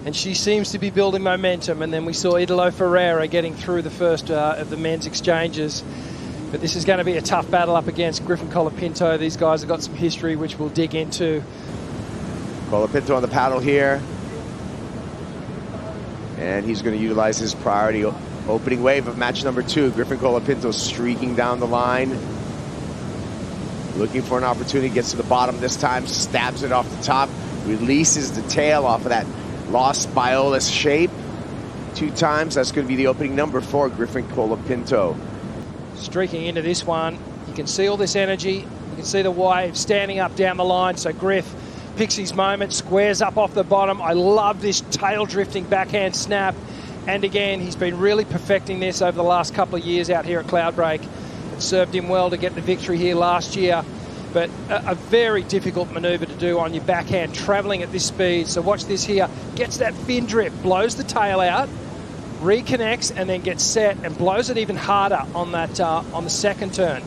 and she seems to be building momentum. And then we saw Italo Ferreira getting through the first of the men's exchanges. But this is going to be a tough battle up against Griffin Colapinto. These guys have got some history, which we'll dig into. Colapinto on the paddle here. And he's going to utilize his priority opening wave of match number 2. Griffin Colapinto streaking down the line. Looking for an opportunity, gets to the bottom this time, stabs it off the top, releases the tail off of that lost Biolis shape 2 times. That's going to be the opening number for Griffin Colapinto. Streaking into this one, you can see all this energy. You can see the wave standing up down the line. So Griff picks his moment, squares up off the bottom. I love this tail drifting backhand snap. And again, he's been really perfecting this over the last couple of years out here at Cloudbreak. It served him well to get the victory here last year. But a very difficult manoeuvre to do on your backhand, travelling at this speed. So watch this here. Gets that fin drift, blows the tail out, reconnects, and then gets set and blows it even harder on that on the second turn.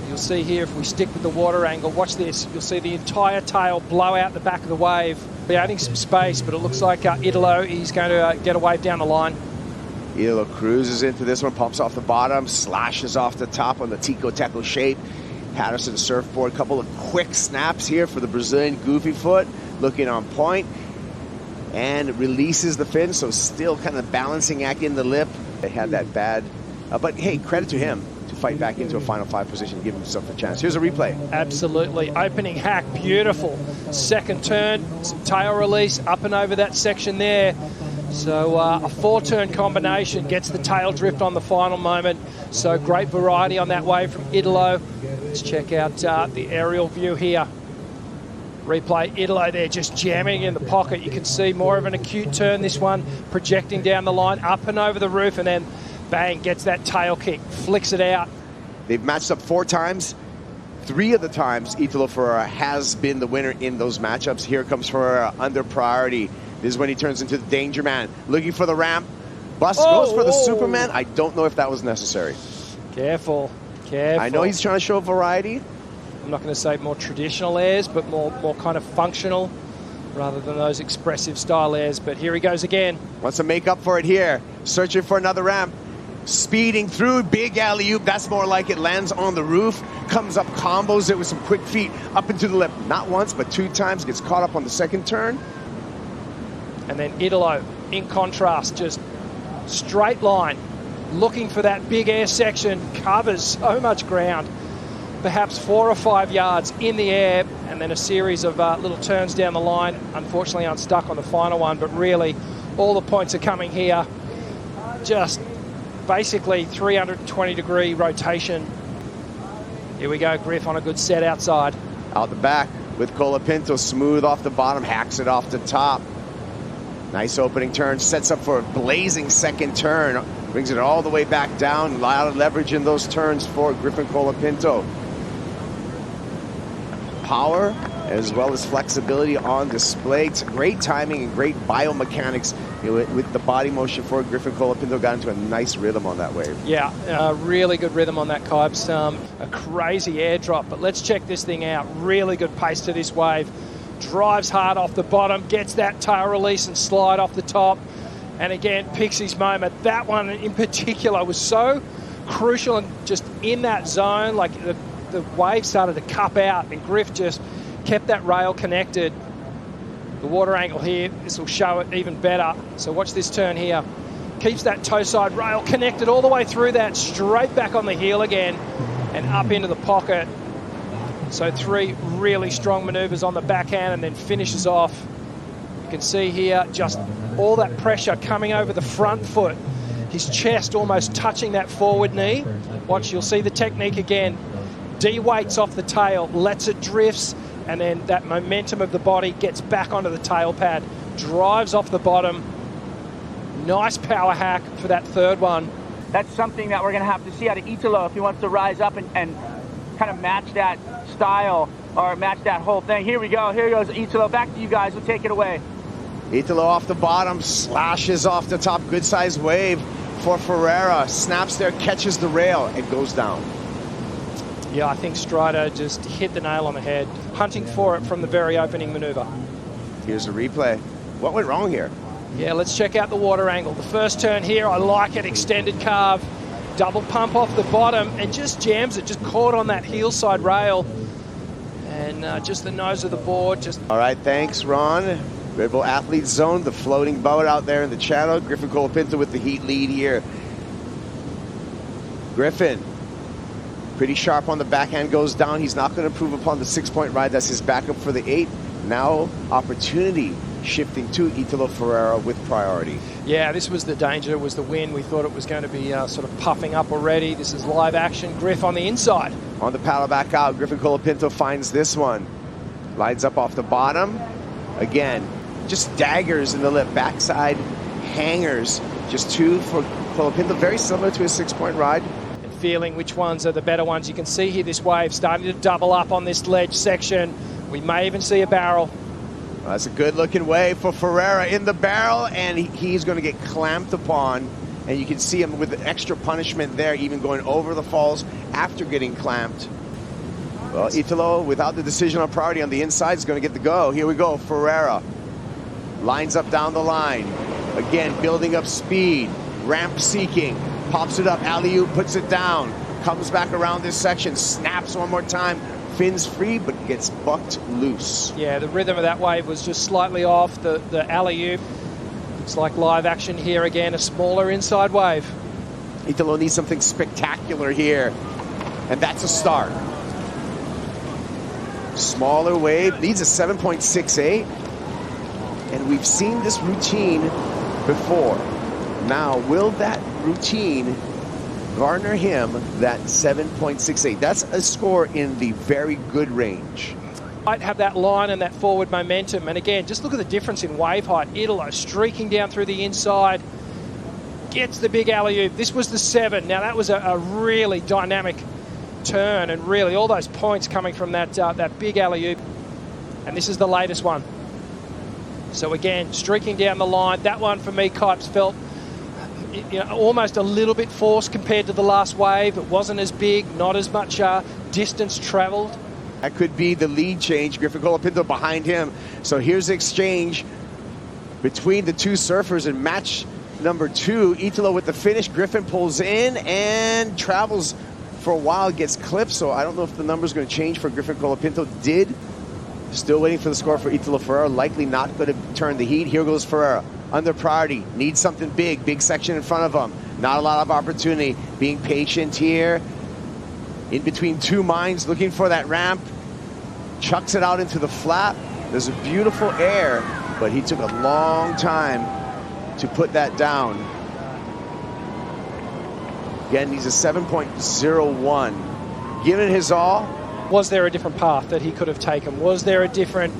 You'll see here, if we stick with the water angle, watch this. You'll see the entire tail blow out the back of the wave, creating some space, but it looks like Italo, he's going to get a wave down the line. Italo cruises into this one, pops off the bottom, slashes off the top on the Tico-Teco shape. Patterson surfboard, couple of quick snaps here for the Brazilian goofy foot, looking on point, and releases the fin, so still kind of balancing act in the lip. They had that bad, but hey, credit to him to fight back into a final 5 position, give himself a chance. Here's a replay. Absolutely, opening hack, beautiful. Second turn, some tail release up and over that section there. So a 4-turn combination gets the tail drift on the final moment. So great variety on that wave from Italo. Let's check out the aerial view here. Replay, Italo there just jamming in the pocket. You can see more of an acute turn, this one, projecting down the line, up and over the roof, and then bang, gets that tail kick, flicks it out. They've matched up 4 times. 3 of the times, Italo Ferreira has been the winner in those matchups. Here comes Ferreira under priority. This is when he turns into the danger man. Looking for the ramp. Goes for the Superman. I don't know if that was necessary. Careful, careful. I know he's trying to show variety. I'm not going to say more traditional airs, but more kind of functional rather than those expressive style airs. But here he goes again. Wants to make up for it here. Searching for another ramp. Speeding through, big alley-oop. That's more like it. Lands on the roof. Comes up, combos it with some quick feet up into the lip. Not once, but 2 times. Gets caught up on the second turn. And then Italo, in contrast, just straight line, looking for that big air section, covers so much ground, perhaps 4 or 5 yards in the air, and then a series of little turns down the line. Unfortunately unstuck on the final one, but really all the points are coming here. Just basically 320-degree rotation. Here we go, Griff on a good set outside. Out the back with Colapinto, smooth off the bottom, hacks it off the top. Nice opening turn, sets up for a blazing second turn, brings it all the way back down. A lot of leverage in those turns for Griffin Colapinto. Power as well as flexibility on display. It's great timing and great biomechanics with the body motion for Griffin Colapinto. Got into a nice rhythm on that wave. Yeah, really good rhythm on that Kibes. A crazy airdrop, but let's check this thing out. Really good pace to this wave. Drives hard off the bottom, gets that tail release and slide off the top, and again picks his moment. That one in particular was so crucial and just in that zone, like the wave started to cup out and Griff just kept that rail connected. The water angle here, this will show it even better. So watch this turn here. Keeps that toe side rail connected all the way through that, straight back on the heel again and up into the pocket. So 3 really strong maneuvers on the backhand and then finishes off. You can see here just all that pressure coming over the front foot. His chest almost touching that forward knee. Watch, you'll see the technique again. De-weights off the tail, lets it drifts, and then that momentum of the body gets back onto the tail pad. Drives off the bottom. Nice power hack for that third one. That's something that we're going to have to see out of Italo if he wants to rise up and kind of match that style or match that whole thing. Here we go. Here goes Italo. Back to you guys. We'll take it away. Italo off the bottom, slashes off the top. Good sized wave for Ferreira. Snaps there, catches the rail, and goes down. Yeah, I think Strider just hit the nail on the head, hunting for it from the very opening maneuver. Here's a replay. What went wrong here? Yeah, let's check out the water angle. The first turn here, I like it, extended carve. Double pump off the bottom and just jams it, just caught on that heel side rail. And just the nose of the board. All right, thanks, Ron. Red Bull Athlete Zone, the floating boat out there in the channel. Griffin Colapinto with the heat lead here. Griffin, pretty sharp on the backhand, goes down. He's not going to improve upon the 6-point ride. That's his backup for the 8. Now opportunity shifting to Italo Ferreira with priority. Yeah, this was the danger, was the win. We thought it was going to be sort of puffing up already. This is live action. Griff on the inside. On the paddle back out, Griffin Colapinto finds this one. Lines up off the bottom. Again, just daggers in the lip. Backside hangers. Just 2 for Colapinto. Very similar to his 6-point ride. And feeling which ones are the better ones. You can see here this wave starting to double up on this ledge section. We may even see a barrel. That's a good-looking wave for Ferreira in the barrel, and he's going to get clamped upon. And you can see him with the extra punishment there, even going over the falls after getting clamped. Well, Italo, without the decision on priority on the inside, is going to get the go. Here we go, Ferreira. Lines up down the line. Again, building up speed. Ramp seeking. Pops it up, alley-oop, puts it down. Comes back around this section, snaps one more time. Fins free, but gets bucked loose. Yeah, the rhythm of that wave was just slightly off. The alley-oop. Looks like live action here again, a smaller inside wave. Italo needs something spectacular here, and that's a start. Smaller wave, needs a 7.68, and we've seen this routine before. Now, will that routine garner him that 7.68? That's a score in the very good range. Might have that line and that forward momentum. And again, just look at the difference in wave height. Italo streaking down through the inside, gets the big alley-oop. This was the 7. Now that was a really dynamic turn, and really all those points coming from that big alley-oop. And this is the latest one. So again, streaking down the line. That one for me, Kipes, felt almost a little bit forced compared to the last wave. It wasn't as big, not as much distance traveled. That could be the lead change. Griffin Colapinto behind him. So here's the exchange between the two surfers in match number 2. Italo with the finish. Griffin pulls in and travels for a while, gets clipped. So I don't know if the number's going to change for Griffin Colapinto. Did. Still waiting for the score for Italo Ferreira. Likely not going to turn the heat. Here goes Ferreira. Under priority, needs something big, big section in front of him. Not a lot of opportunity, being patient here. In between two mines, looking for that ramp. Chucks it out into the flap. There's a beautiful air, but he took a long time to put that down. Again, he's a 7.01. Given his all. Was there a different path that he could have taken? Was there a different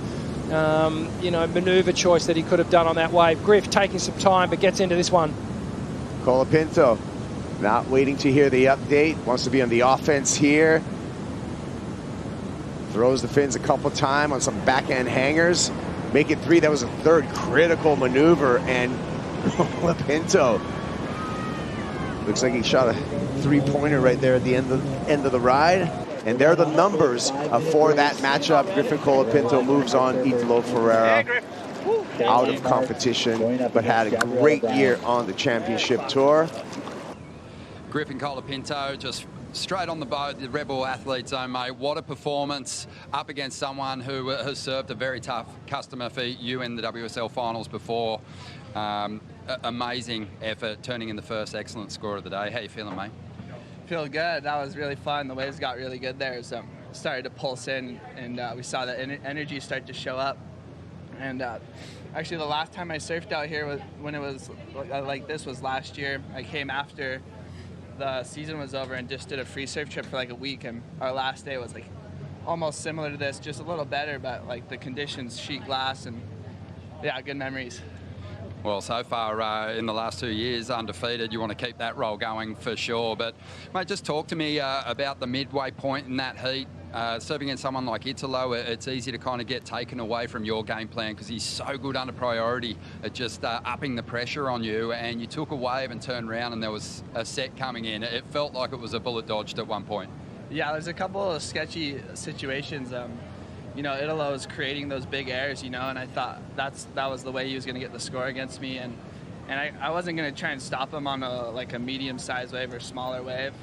maneuver choice that he could have done on that wave? Griff taking some time, but gets into this one. Colapinto not waiting to hear the update. Wants to be on the offense here. Throws the fins a couple times on some backhand hangers. Make it 3. That was a third critical maneuver, and Colapinto looks like he shot a 3-pointer right there at the end of the ride. And there are the numbers for that matchup. Griffin Colapinto moves on. Italo Ferreira out of competition, but had a great year on the championship tour. Griffin Colapinto just straight on the boat, the Red Bull Athlete Zone, mate. What a performance up against someone who has served a very tough customer for you in the WSL Finals before. Amazing effort, turning in the first excellent score of the day. How you feeling, mate? Feel good. That was really fun. The waves got really good there, so started to pulse in, and we saw the energy start to show up. And actually, the last time I surfed out here when it was like this was last year. I came after the season was over and just did a free surf trip for like a week, and our last day was like almost similar to this, just a little better, but like the conditions, sheet glass, and yeah, good memories. Well, so far in the last 2 years, undefeated. You want to keep that roll going for sure. But, mate, just talk to me about the midway point in that heat. Serving against someone like Italo, it's easy to kind of get taken away from your game plan because he's so good under priority at just upping the pressure on you. And you took a wave and turned around and there was a set coming in. It felt like it was a bullet dodged at one point. Yeah, there's a couple of sketchy situations. you know, Italo was creating those big airs, you know, and I thought that was the way he was going to get the score against me, and I wasn't going to try and stop him on a medium-sized wave or smaller wave.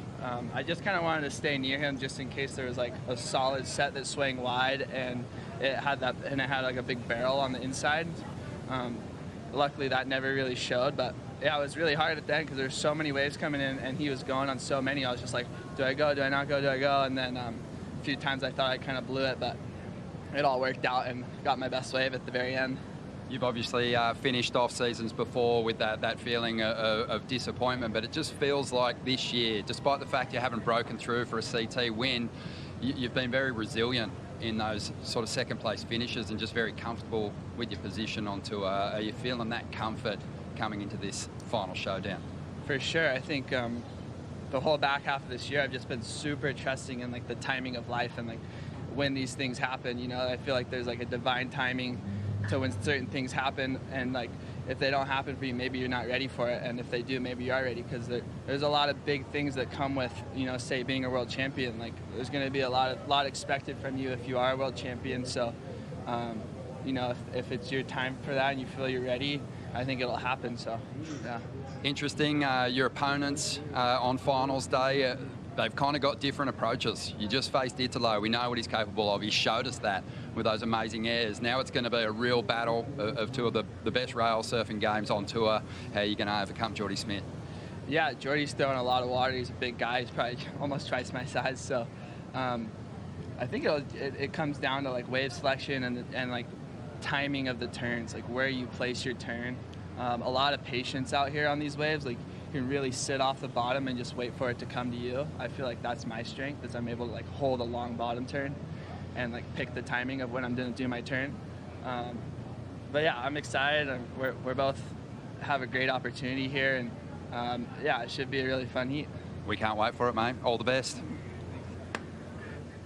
I just kind of wanted to stay near him just in case there was like a solid set that swang wide and it had like a big barrel on the inside. Luckily that never really showed, but yeah, it was really hard at the end because there's so many waves coming in and he was going on so many. I was just like, do I go, do I not go, do I go? And then a few times I thought I kind of blew it, but it all worked out and got my best wave at the very end. You've obviously finished off seasons before with that feeling of disappointment, but it just feels like this year, despite the fact you haven't broken through for a CT win, you've been very resilient in those sort of second place finishes and just very comfortable with your position on tour. Are you feeling that comfort coming into this final showdown? For sure. I think the whole back half of this year I've just been super trusting in like the timing of life and like when these things happen, you know. I feel like there's like a divine timing to when certain things happen, and like if they don't happen for you, maybe you're not ready for it, and if they do, maybe you are ready, because there's a lot of big things that come with, you know, say being a world champion. Like there's going to be a lot expected from you if you are a world champion. So you know, if it's your time for that and you feel you're ready, I think it'll happen. So yeah. Interesting, your opponents on finals day, they've kind of got different approaches. You just faced Italo. We know what he's capable of. He showed us that with those amazing airs. Now it's going to be a real battle of two of the best rail surfing games on tour. How are you going to overcome Jordy Smith? Yeah, Jordy's throwing a lot of water. He's a big guy. He's probably almost twice my size. So I think it comes down to like wave selection and like timing of the turns, like where you place your turn. A lot of patience out here on these waves. Like you can really sit off the bottom and just wait for it to come to you. I feel like that's my strength, is I'm able to like hold a long bottom turn and like pick the timing of when I'm going to do my turn. But yeah, I'm excited. We're both have a great opportunity here, and yeah, it should be a really fun heat. We can't wait for it, mate. All the best.